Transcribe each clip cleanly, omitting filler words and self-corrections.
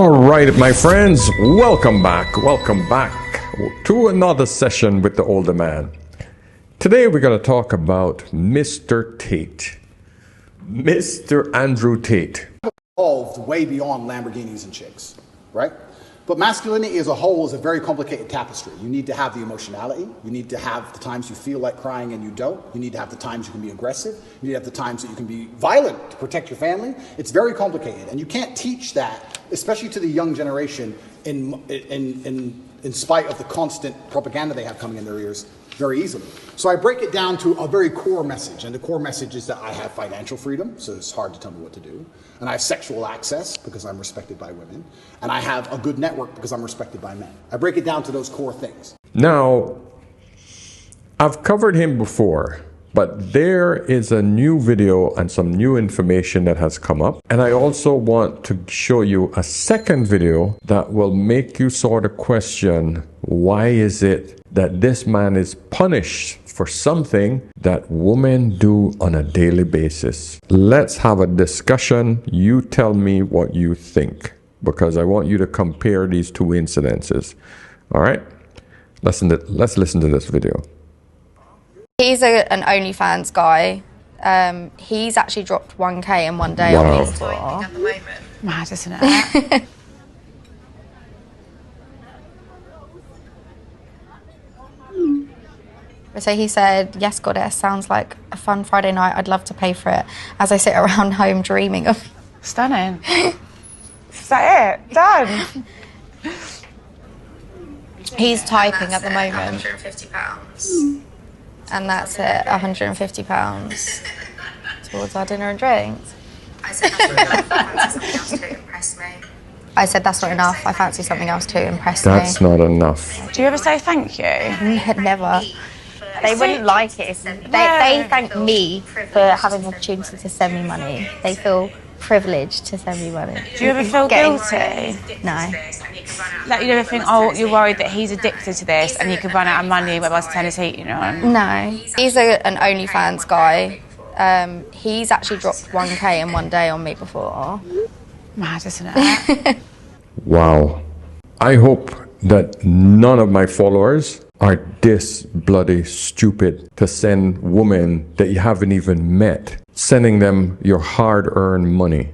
All right, my friends, welcome back to another session with the older man. Today we're going to talk about Mr. Tate, Mr. Andrew Tate. Evolved way beyond Lamborghinis and chicks, right? But masculinity as a whole is a very complicated tapestry. You need to have the emotionality. You need to have the times you feel like crying and you don't. You need to have the times you can be aggressive. You need to have the times that you can be violent to protect your family. It's very complicated, and you can't teach that, especially to the young generation, in spite of the constant propaganda they have coming in their ears, very easily. So I break it down to a very core message, and the core message is that I have financial freedom, so it's hard to tell me what to do, and I have sexual access because I'm respected by women, and I have a good network because I'm respected by men. I break it down to those core things. Now, I've covered him before, but there is a new video and some new information that has come up, and I also want to show you a second video that will make you sort of question, why is it that this man is punished for something that women do on a daily basis? Let's have a discussion. You tell me what you think, because I want you to compare these two incidences. All right, let's listen to this video. He's an OnlyFans guy. He's actually dropped 1K in one day on his tour. At the moment. Mad, isn't it? So he said, "Yes, goddess, sounds like a fun Friday night. I'd love to pay for it as I sit around home dreaming of..." Stunning. Is that it? Done. He's typing at the moment. £150. And that's it, £150 towards our dinner and drinks. I said that's not enough. I fancy something else to impress me. I said, "That's not enough. I fancy something else to impress That's me." not enough. Do you ever say thank you? Never. They wouldn't like it. They thank me for having the opportunity to send me money. They feel privileged to send me money. Do you ever feel guilty? No. Like, you never think, oh, you're worried that he's addicted to this and you could run out of money by the time his heat, No. He's an OnlyFans guy. He's actually dropped 1K in one day on me before. Mad, isn't it? Wow. I hope that none of my followers are this bloody stupid to send women that you haven't even met, sending them your hard-earned money,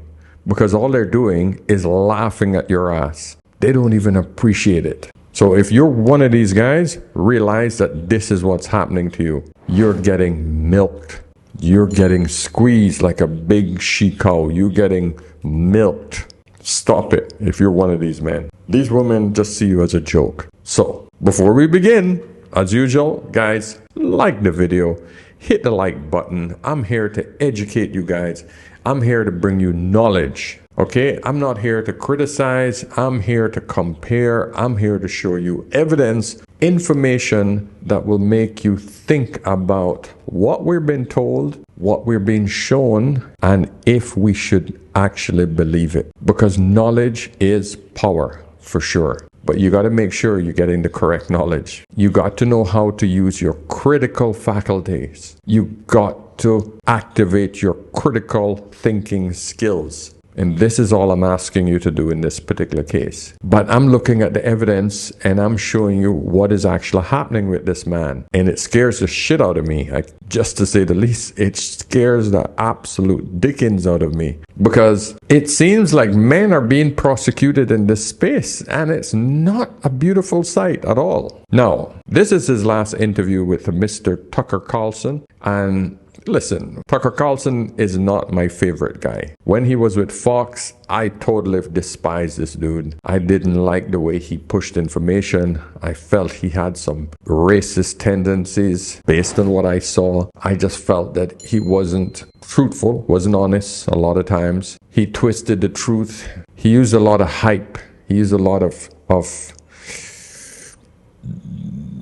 because all they're doing is laughing at your ass. They don't even appreciate it. So if you're one of these guys, realize that this is what's happening to you. You're getting milked. You're getting squeezed like a big she-cow. You're getting milked. Stop it if you're one of these men. These women just see you as a joke. So before we begin, as usual, guys, like the video, hit the like button. I'm here to educate you guys. I'm here to bring you knowledge. Okay, I'm not here to criticize. I'm here to compare. I'm here to show you evidence, information that will make you think about what we're being told, what we're being shown, and if we should actually believe it. Because knowledge is power, for sure. But you got to make sure you're getting the correct knowledge. You got to know how to use your critical faculties. You got to activate your critical thinking skills. And this is all I'm asking you to do in this particular case. But I'm looking at the evidence and I'm showing you what is actually happening with this man. And it scares the shit out of me. Just to say the least, it scares the absolute dickens out of me. Because it seems like men are being prosecuted in this space. And it's not a beautiful sight at all. Now, this is his last interview with Mr. Tucker Carlson. And listen, Tucker Carlson is not my favorite guy. When he was with Fox, I totally despised this dude. I didn't like the way he pushed information. I felt he had some racist tendencies based on what I saw. I just felt that he wasn't truthful, wasn't honest a lot of times. He twisted the truth. He used a lot of hype. He used a lot of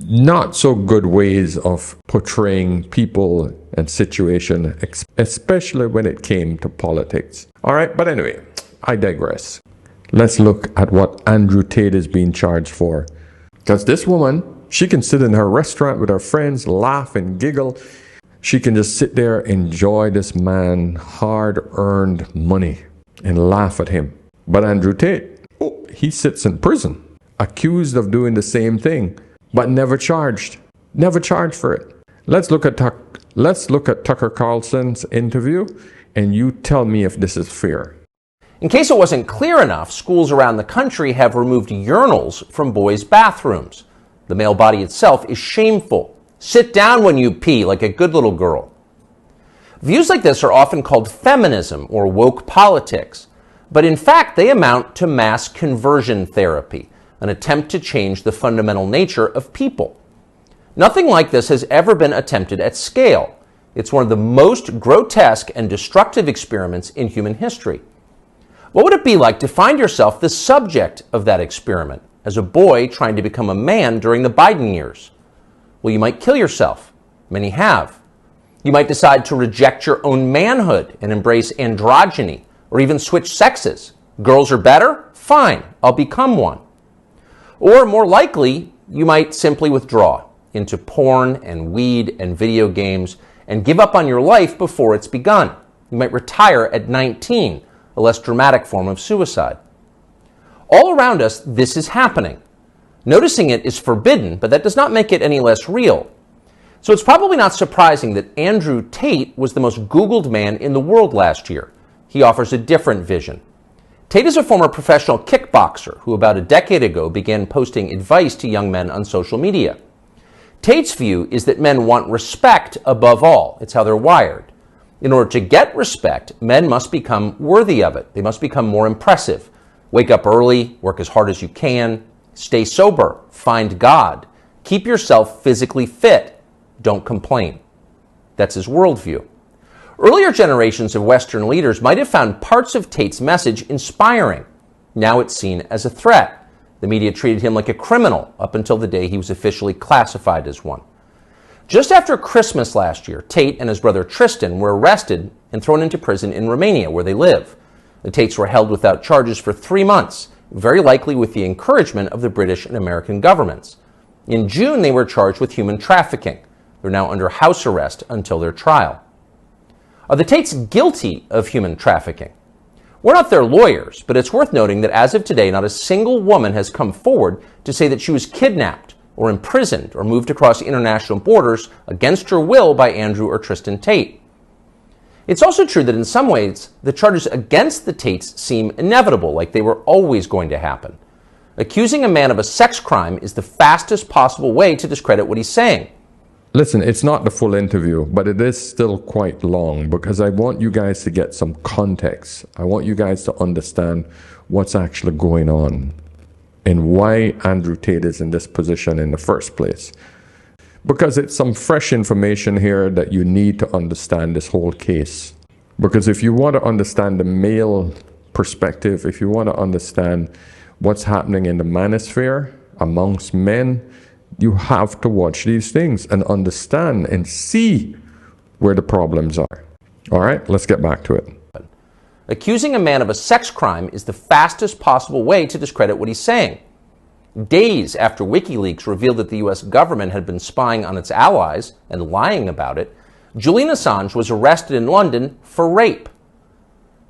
not so good ways of portraying people and situation, especially when it came to politics. All right, but anyway, I digress. Let's look at what Andrew Tate is being charged for. Because this woman, she can sit in her restaurant with her friends, laugh and giggle. She can just sit there, enjoy this man hard-earned money and laugh at him. But Andrew Tate, oh, he sits in prison, accused of doing the same thing, but never charged. Never charged for it. Let's look at Tucker Carlson's interview, and you tell me if this is fair. In case it wasn't clear enough, schools around the country have removed urinals from boys' bathrooms. The male body itself is shameful. Sit down when you pee like a good little girl. Views like this are often called feminism or woke politics, but in fact they amount to mass conversion therapy, an attempt to change the fundamental nature of people. Nothing like this has ever been attempted at scale. It's one of the most grotesque and destructive experiments in human history. What would it be like to find yourself the subject of that experiment as a boy trying to become a man during the Biden years? Well, you might kill yourself. Many have. You might decide to reject your own manhood and embrace androgyny, or even switch sexes. Girls are better? Fine, I'll become one. Or more likely, you might simply withdraw into porn and weed and video games and give up on your life before it's begun. You might retire at 19, a less dramatic form of suicide. All around us, this is happening. Noticing it is forbidden, but that does not make it any less real. So it's probably not surprising that Andrew Tate was the most Googled man in the world last year. He offers a different vision. Tate is a former professional kickboxer who about a decade ago began posting advice to young men on social media. Tate's view is that men want respect above all. It's how they're wired. In order to get respect, men must become worthy of it. They must become more impressive. Wake up early, work as hard as you can, stay sober, find God, keep yourself physically fit, don't complain. That's his worldview. Earlier generations of Western leaders might have found parts of Tate's message inspiring. Now it's seen as a threat. The media treated him like a criminal up until the day he was officially classified as one. Just after Christmas last year, Tate and his brother Tristan were arrested and thrown into prison in Romania, where they live. The Tates were held without charges for 3 months, very likely with the encouragement of the British and American governments. In June, they were charged with human trafficking. They're now under house arrest until their trial. Are the Tates guilty of human trafficking? We're not their lawyers, but it's worth noting that as of today, not a single woman has come forward to say that she was kidnapped or imprisoned or moved across international borders against her will by Andrew or Tristan Tate. It's also true that in some ways, the charges against the Tates seem inevitable, like they were always going to happen. Accusing a man of a sex crime is the fastest possible way to discredit what he's saying. Listen, it's not the full interview, but it is still quite long because I want you guys to get some context. I want you guys to understand what's actually going on and why Andrew Tate is in this position in the first place. Because it's some fresh information here that you need to understand this whole case. Because if you want to understand the male perspective, if you want to understand what's happening in the manosphere amongst men, you have to watch these things and understand and see where the problems are. All right, let's get back to it. Accusing a man of a sex crime is the fastest possible way to discredit what he's saying. Days after WikiLeaks revealed that the U.S. government had been spying on its allies and lying about it, Julian Assange was arrested in London for rape.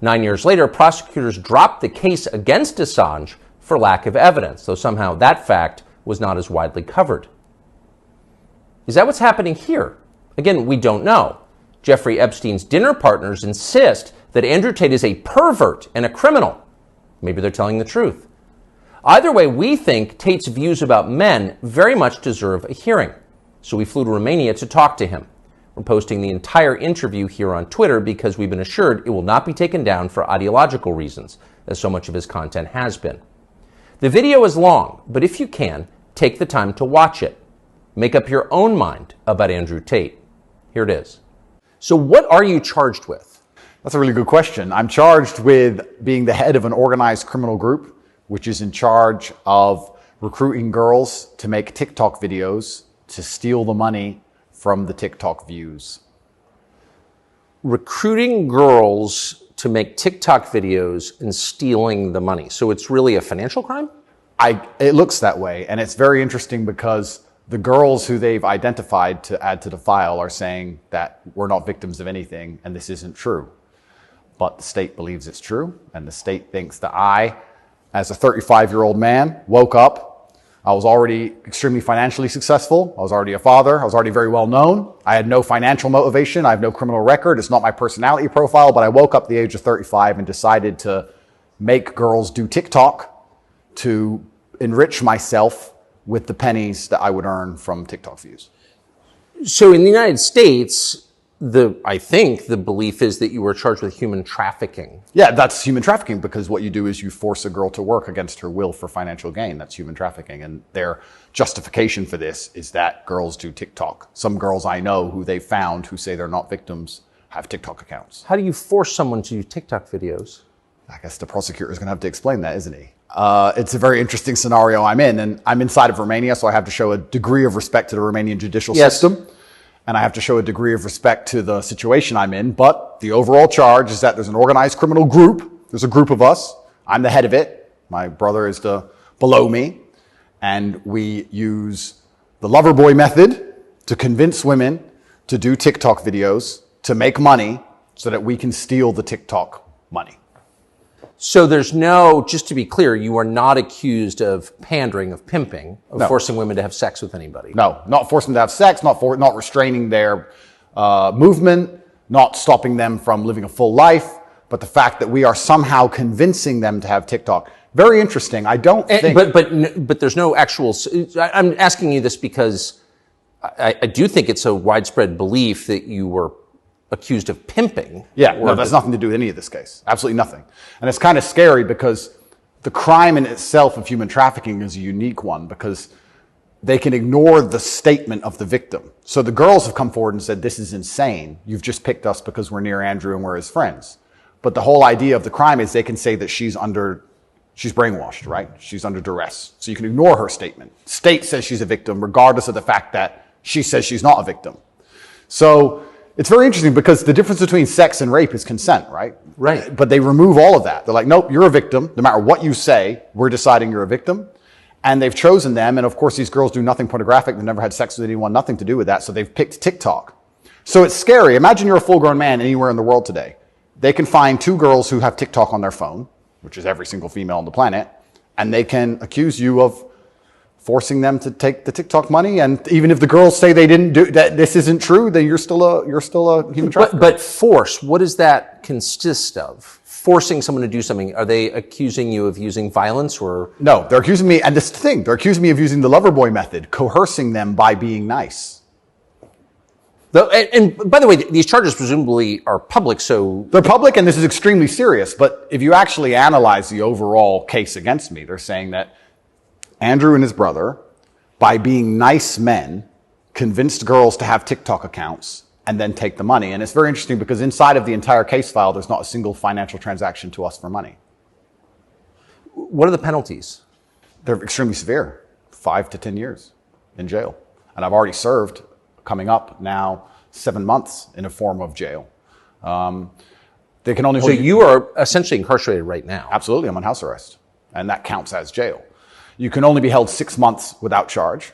9 years later, prosecutors dropped the case against Assange for lack of evidence, though somehow that fact was not as widely covered. Is that what's happening here? Again, we don't know. Jeffrey Epstein's dinner partners insist that Andrew Tate is a pervert and a criminal. Maybe they're telling the truth. Either way, we think Tate's views about men very much deserve a hearing. So we flew to Romania to talk to him. We're posting the entire interview here on Twitter because we've been assured it will not be taken down for ideological reasons, as so much of his content has been. The video is long, but if you can, take the time to watch it. Make up your own mind about Andrew Tate. Here it is. So what are you charged with? That's a really good question. I'm charged with being the head of an organized criminal group, which is in charge of recruiting girls to make TikTok videos to steal the money from the TikTok views. Recruiting girls to make TikTok videos and stealing the money. So it's really a financial crime? It looks that way, and it's very interesting because the girls who they've identified to add to the file are saying that we're not victims of anything and this isn't true. But the state believes it's true, and the state thinks that I as a 35-year-old man, woke up. I was already extremely financially successful. I was already a father. I was already very well known. I had no financial motivation. I have no criminal record. It's not my personality profile, but I woke up at the age of 35 and decided to make girls do TikTok to enrich myself with the pennies that I would earn from TikTok views. So in the United States, I think the belief is that you were charged with human trafficking. Yeah, that's human trafficking, because what you do is you force a girl to work against her will for financial gain. That's human trafficking. And their justification for this is that girls do TikTok. Some girls I know who they found who say they're not victims have TikTok accounts. How do you force someone to do TikTok videos? I guess the prosecutor is going to have to explain that, isn't he? It's a very interesting scenario I'm in, and I'm inside of Romania, so I have to show a degree of respect to the Romanian judicial system. And I have to show a degree of respect to the situation I'm in. But the overall charge is that there's an organized criminal group. There's a group of us. I'm the head of it. My brother is below me. And we use the lover boy method to convince women to do TikTok videos to make money so that we can steal the TikTok money. So there's no, just to be clear, you are not accused of pandering, of pimping, of forcing women to have sex with anybody. No, not forcing them to have sex, not restraining their movement, not stopping them from living a full life, but the fact that we are somehow convincing them to have TikTok. Very interesting. I don't think... But there's no actual... I'm asking you this because I do think it's a widespread belief that you were accused of pimping. Yeah, no, that's nothing to do with any of this case. Absolutely nothing. And it's kind of scary because the crime in itself of human trafficking is a unique one because they can ignore the statement of the victim. So the girls have come forward and said, this is insane. You've just picked us because we're near Andrew and we're his friends. But the whole idea of the crime is they can say that she's brainwashed, right? She's under duress. So you can ignore her statement. State says she's a victim regardless of the fact that she says she's not a victim. So it's very interesting because the difference between sex and rape is consent, right? Right. But they remove all of that. They're like, nope, you're a victim. No matter what you say, we're deciding you're a victim. And they've chosen them. And of course, these girls do nothing pornographic. They've never had sex with anyone, nothing to do with that. So they've picked TikTok. So it's scary. Imagine you're a full-grown man anywhere in the world today. They can find two girls who have TikTok on their phone, which is every single female on the planet, and they can accuse you of forcing them to take the TikTok money. And even if the girls say they didn't do that, this isn't true, then you're still a human trafficker. But force, what does that consist of? Forcing someone to do something, are they accusing you of using violence or? No, they're accusing me, and this is the thing, they're accusing me of using the lover boy method, coercing them by being nice. And by the way, these charges presumably are public, so... They're public, and this is extremely serious, but if you actually analyze the overall case against me, they're saying that Andrew and his brother, by being nice men, convinced girls to have TikTok accounts and then take the money. And it's very interesting because inside of the entire case file, there's not a single financial transaction to us for money. What are the penalties? They're extremely severe, 5 to 10 years in jail. And I've already served, coming up now, 7 months in a form of jail. They can only hold So you are essentially incarcerated right now. Absolutely, I'm on house arrest. And that counts as jail. You can only be held 6 months without charge.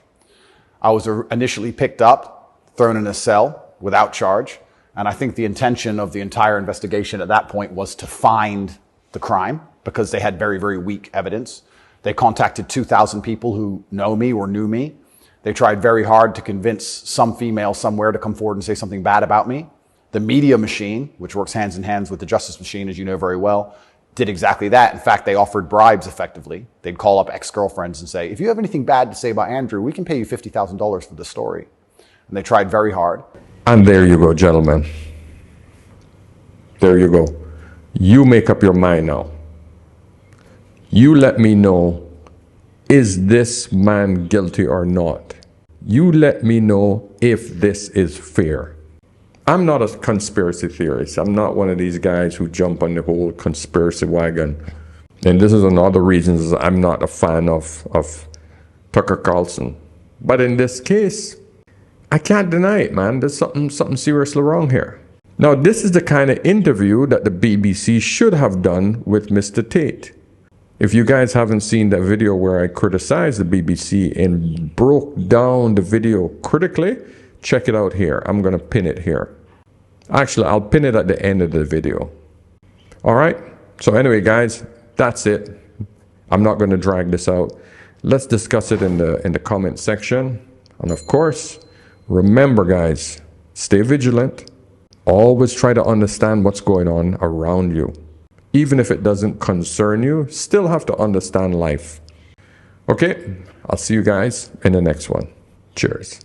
I was initially picked up, thrown in a cell without charge. And I think the intention of the entire investigation at that point was to find the crime because they had very, very weak evidence. They contacted 2,000 people who know me or knew me. They tried very hard to convince some female somewhere to come forward and say something bad about me. The media machine, which works hands in hands with the justice machine, as you know very well, did exactly that. In fact, they offered bribes effectively. They'd call up ex-girlfriends and say, if you have anything bad to say about Andrew, we can pay you $50,000 for the story. And they tried very hard. And there you go, gentlemen. There you go. You make up your mind now. You let me know, is this man guilty or not? You let me know if this is fair. I'm not a conspiracy theorist. I'm not one of these guys who jump on the whole conspiracy wagon. And this is another reason I'm not a fan of Tucker Carlson. But in this case, I can't deny it, man. There's something seriously wrong here. Now, this is the kind of interview that the BBC should have done with Mr. Tate. If you guys haven't seen that video where I criticized the BBC and broke down the video critically, check it out here. I'm going to pin it here. Actually, I'll pin it at the end of the video. All right? So anyway, guys, that's it. I'm not going to drag this out. Let's discuss it in the comment section. And of course, remember guys, stay vigilant. Always try to understand what's going on around you. Even if it doesn't concern you, still have to understand life. Okay, I'll see you guys in the next one. Cheers.